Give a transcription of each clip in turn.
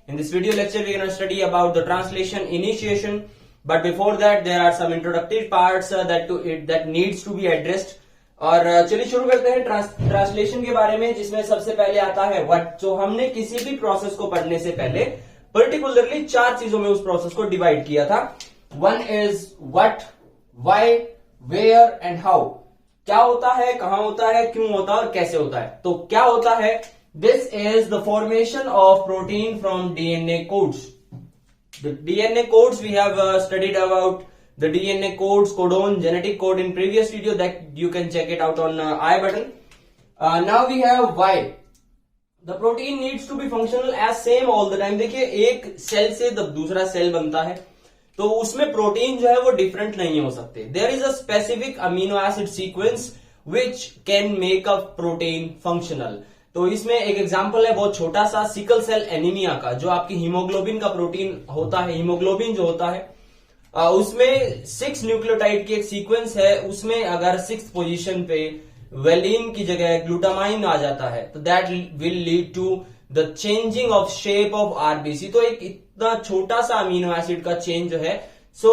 In this video lecture, we're going to study about the translation initiation. But before that, there are some introductory parts that needs to be addressed. और चलिए शुरू करते हैं translation के बारे में, जिसमें सबसे पहले आता है व्हाट। जो हमने किसी भी प्रोसेस को पढ़ने से पहले पर्टिकुलरली 4 चीजों में उस प्रोसेस को डिवाइड किया था। One is what, why, where and how. क्या होता है, कहां होता है, क्यों होता है और कैसे होता है। तो क्या होता है, this is the formation of protein from DNA codes. The DNA codes we have studied about the DNA codes, codon, genetic code in previous video that you can check it out on I button. Now we have why. The protein needs to be functional as same all the time. देखिए एक cell से दूसरा cell बनता है तो उसमें protein जो है वो डिफरेंट नहीं हो सकते। There is a specific amino acid sequence which can make a protein functional. तो इसमें एक एग्जांपल है बहुत छोटा सा, सिकल सेल एनीमिया का, जो आपकी हीमोग्लोबिन का प्रोटीन होता है। हीमोग्लोबिन जो होता है उसमें 6 न्यूक्लियोटाइड की एक सीक्वेंस है। उसमें अगर 6th पोजीशन पे वेलिन की जगह ग्लूटामाइन आ जाता है तो that will lead to the changing of shape of RBC. तो एक इतना छोटा सा अमीनो एसिड का चेंज जो है, so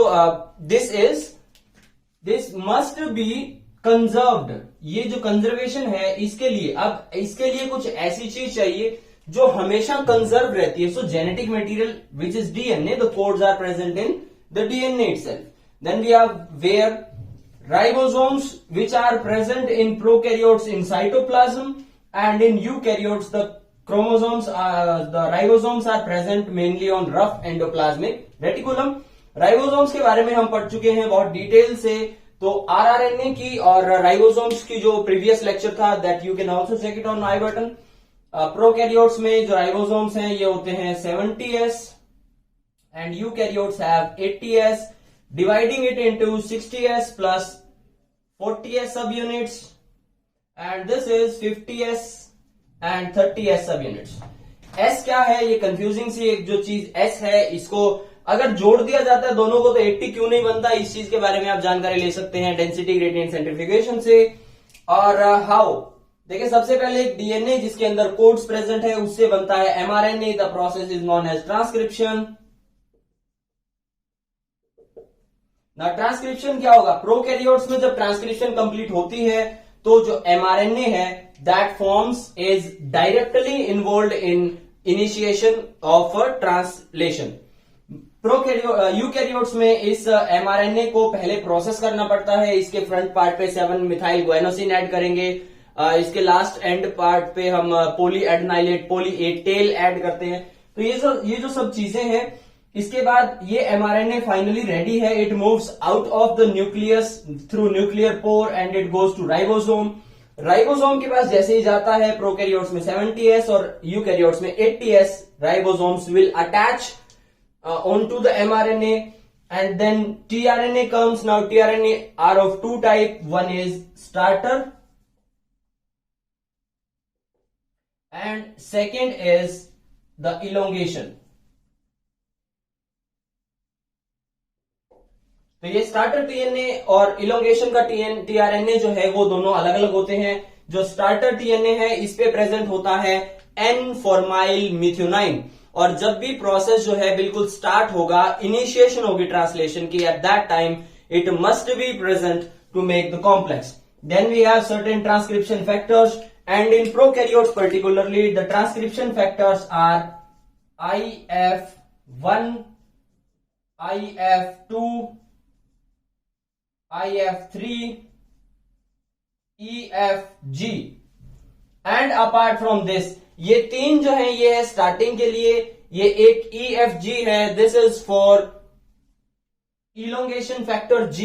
this must be conserved. ये जो कंजर्वेशन है इसके लिए, अब इसके लिए कुछ ऐसी चीज चाहिए जो हमेशा कंजर्व रहती है। So genetic material which is DNA, the codes are present in the DNA itself. Then we have where ribosomes which are present in prokaryotes in cytoplasm and in eukaryotes the chromosomes the ribosomes are present mainly on rough endoplasmic reticulum। Ribosomes के बारे में हम पढ़ चुके हैं बहुत detail से। तो आरआरएनए की और राइबोसोम्स की जो प्रीवियस लेक्चर था that you can also check it on I button. Prokaryotes में जो राइबोसोम्स हैं ये होते हैं 70s and eukaryotes have 80s, dividing it into 60s plus 40s sub units and this is 50s and 30s sub units. S क्या है, ये confusing सी एक जो चीज एस है, इसको अगर जोड़ दिया जाता है दोनों को तो 80 क्यों नहीं बनता, इस चीज के बारे में आप जानकारी ले सकते हैं डेंसिटी ग्रेडियंट सेंट्रीफ्यूगेशन से। और हाउ, देखिए सबसे पहले एक डीएनए जिसके अंदर कोड्स प्रेजेंट है उससे बनता है mRNA. The process is known as transcription. ना ट्रांसक्रिप्शन क्या होगा, प्रोकैरियोट्स में जब ट्रांसक्रिप्शन कंप्लीट होती है तो जो एमआरएनए है that forms is directly involved in initiation of translation. Eukaryotes में इस एमआरएनए को पहले प्रोसेस करना पड़ता है। इसके फ्रंट पार्ट पे 7 मिथाइल ग्वाइनोसिन ऐड करेंगे, इसके लास्ट एंड पार्ट पे हम poly adenylate poly A tail add करते हैं। तो ये जो सब चीजें हैं, इसके बाद ये एमआरएनए फाइनली रेडी है। It moves out of the nucleus through nuclear pore and it goes to ribosome. Ribosome के पास जैसे ही जाता है, प्रोकैरियोट्स में 70s और यूकैरियोट्स में 80s, ribosomes will attach onto the mRNA and then tRNA comes। Now tRNA are of 2 type, one is starter and second is the elongation। तो ये स्टार्टर टीएनए और इलोंगेशन का टीआरएनए जो है वो दोनों अलग अलग होते हैं। जो स्टार्टर टीएनए है इस पे प्रेजेंट होता है एन फॉर्माइल मिथ्योनाइन, और जब भी प्रोसेस जो है बिल्कुल स्टार्ट होगा, इनिशिएशन होगी ट्रांसलेशन की, at that time it must be present to make the complex. Then we have certain transcription factors and in prokaryotes particularly the transcription factors are IF1, IF2, IF3, EFG and apart from this ये 3 जो है ये है starting के लिए। ये एक EFG है, this is for elongation factor G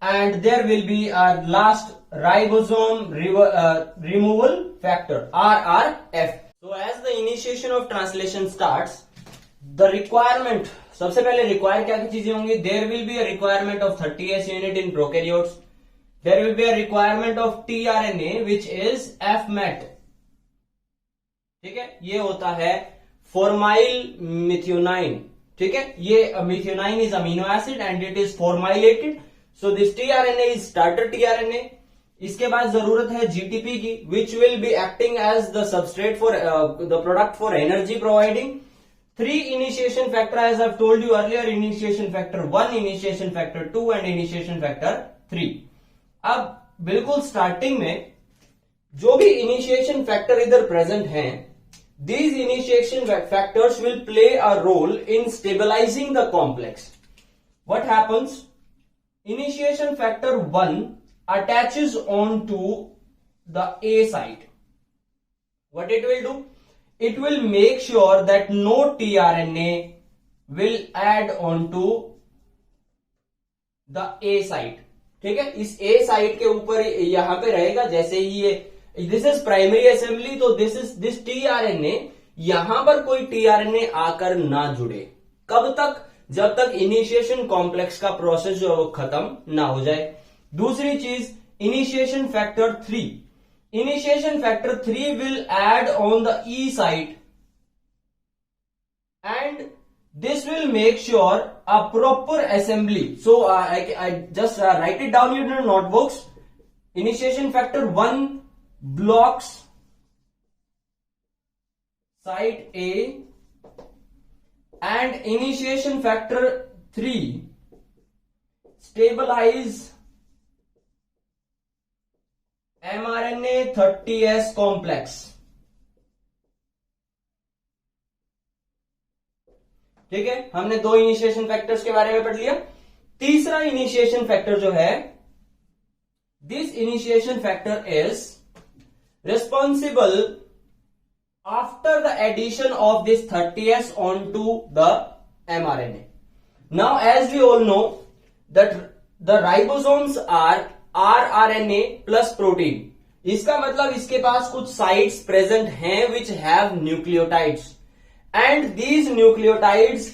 and there will be a last ribosome removal factor RRF। So as the initiation of translation starts, the requirement, सबसे पहले रिक्वायर क्या क्या चीजें होंगी। There will be a requirement of 30s unit in prokaryotes. There will be a requirement of tRNA which is fMet। ठीक है, ये होता है फॉर्माइल मिथ्योनाइन। ठीक है, ये methionine is amino acid and it is formylated. So this tRNA is starter tRNA. इसके बाद जरूरत है जीटीपी की, which will be acting as the substrate for the product for energy providing. three initiation factor, as I've told you earlier, initiation factor 1, initiation factor 2 and initiation factor 3. अब बिल्कुल starting में जो भी इनिशिएशन फैक्टर इधर present हैं, these initiation factors will play a role in stabilizing the complex. What happens? Initiation factor 1 attaches onto the A site. What it will do? It will make sure that no tRNA will add onto the A site. ठीक है, इस A site के ऊपर यहां पे रहेगा, जैसे ही ये दिस इज प्राइमरी असेंबली, तो दिस tRNA यहां पर कोई tRNA आकर ना जुड़े. कब तक? जब तक इनिशिएशन कॉम्प्लेक्स का प्रोसेस जो है वो खत्म ना हो जाए. दूसरी चीज, initiation factor 3. Initiation factor 3 will add on the E site and this will make sure a proper assembly. So I just write it down in your notebooks. Initiation factor 1 blocks site A and initiation factor 3 stabilize mRNA 30S complex. ठीक है, हमने दो initiation factors के बारे में पढ़ लिया. तीसरा इनिशिएशन फैक्टर जो है, this initiation factor is responsible after the addition of this 30S onto the mRNA. Now as we all know that the ribosomes are rRNA plus protein. इसका मतलब इसके पास कुछ साइट्स प्रेजेंट हैं which have nucleotides and these nucleotides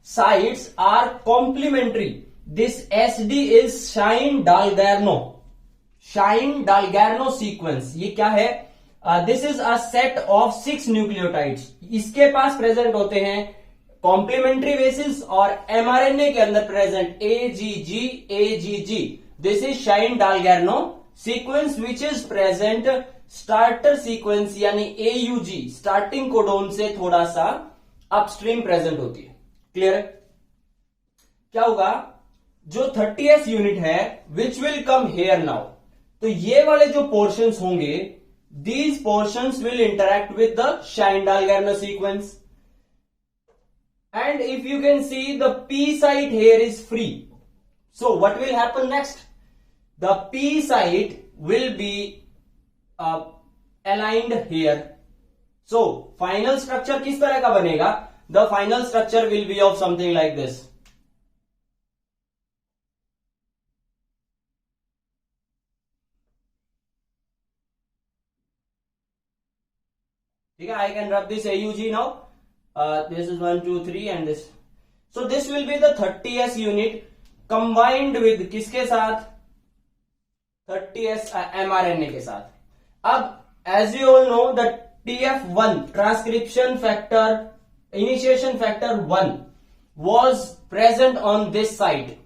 sites are complementary. This SD is Shine Dalgarno sequence. ये क्या है? This is a set of 6 nucleotides. इसके पास प्रेजेंट होते हैं कॉम्प्लीमेंट्री बेसिस और mRNA के अंदर present AGG. This is Shine-Dalgarno sequence which is present starter sequence यानी AUG स्टार्टिंग कोडोन से थोड़ा सा अपस्ट्रीम प्रेजेंट होती है. क्लियर है? क्या होगा? जो 30S यूनिट है which will come here now, तो ये वाले जो पोर्शंस होंगे, these portions will interact with the Shine-Dalgarno sequence and if you can see the P site here is free. So what will happen next? The P site will be aligned here. So final structure किस तरह का बनेगा? The final structure will be of something like this. ठीक है, I can rub this AUG now. This is 1, 2, 3 and this. So this will be the 30S unit combined with किसके साथ? 30S mRNA के साथ. अब as you all know that TF1 transcription factor, initiation factor 1 was present on this site.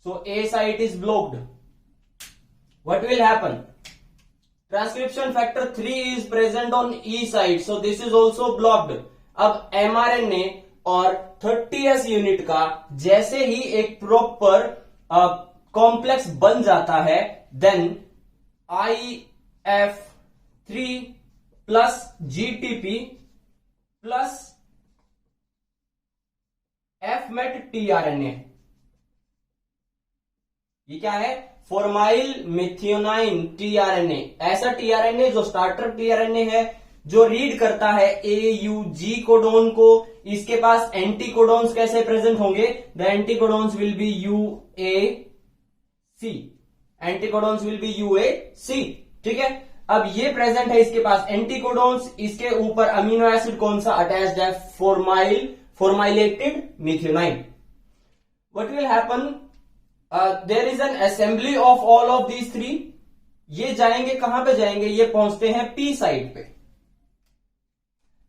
So A site is blocked. What will happen? Transcription factor 3 is present on E site. So this is also blocked. अब mRNA और 30S unit का जैसे ही एक proper complex बन जाता है, then IF3 plus GTP plus FMET tRNA. ये क्या है? Formyl methionine tRNA. ऐसा tRNA जो स्टार्टर tRNA है, जो रीड करता है AUG कोडोन को. इसके पास एंटी कोडोन्स कैसे प्रेजेंट होंगे? The anti codons will be UAC. Anti codons will be UAC. ठीक है, अब ये प्रेजेंट है इसके पास एंटी कोडोन्स. इसके ऊपर अमीनो एसिड कौन सा अटैच्ड है? Formylated methionine. What will happen? There is an assembly of all of these 3. ये जाएंगे कहां पे जाएंगे? ये पहुंचते हैं P साइट पे.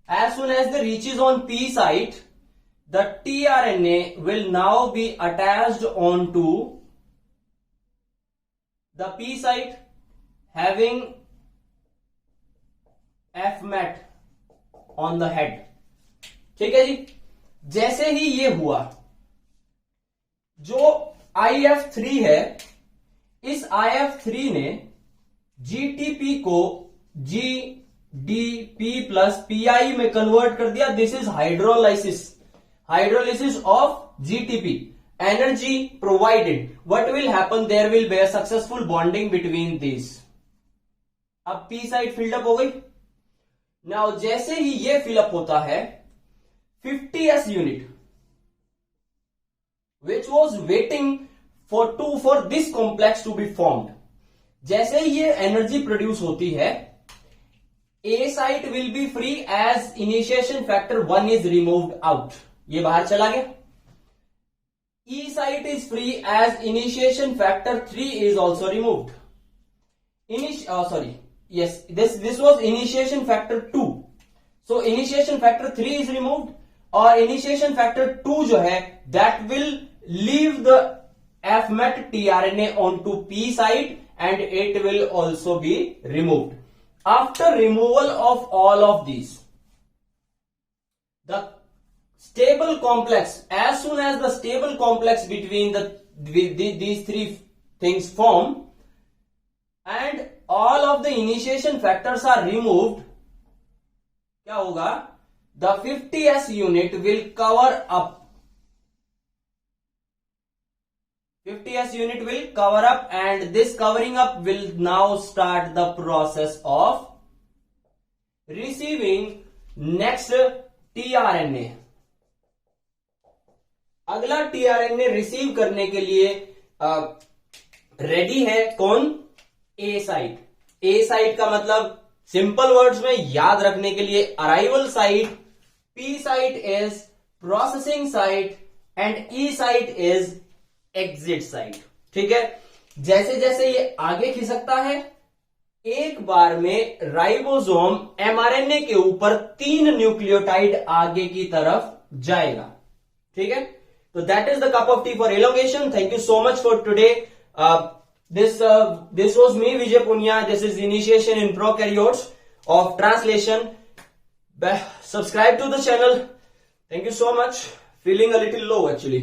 As soon as they reaches on P site, the tRNA will now be attached onto the P site having FMET on the head. ठीक है जी. जैसे ही ये हुआ, जो IF3 है, इस IF3 ने GTP को GDP प्लस PI में कन्वर्ट कर दिया. This is hydrolysis of GTP. Energy provided. What will happen? There will be a successful bonding between these. अब P साइड फिल्डअप हो गई. नाउ जैसे ही ये फिलअप होता है, 50s unit which was waiting for this complex to be formed. जैसे ही ये energy produce होती है, A site will be free as initiation factor 1 is removed out. ये बाहर चला गया. E site is free as initiation factor 3 is also removed. This was initiation factor 2. So initiation factor 3 is removed, और initiation factor 2 जो है, that will leave the FMET tRNA onto P site and it will also be removed. After removal of all of these, the stable complex, as soon as the stable complex between these three things form and all of the initiation factors are removed, क्या होगा? The 50s unit will cover up. 50s unit will cover up, and this covering up will now start the process of receiving next tRNA. अगला tRNA receive करने के लिए ready है कौन? A site. A site का मतलब simple words में याद रखने के लिए, arrival site, P site is processing site and E site is exit site. ठीक है. जैसे जैसे ये आगे खिसकता है, एक बार में राइबोसोम mRNA के ऊपर 3 न्यूक्लियोटाइड आगे की तरफ जाएगा. ठीक है. So that is the cup of tea for elongation. Thank you so much for today. This was me, Vijay Punya. This is initiation in prokaryotes of translation. Subscribe to the channel. Thank you so much. Feeling a little low actually.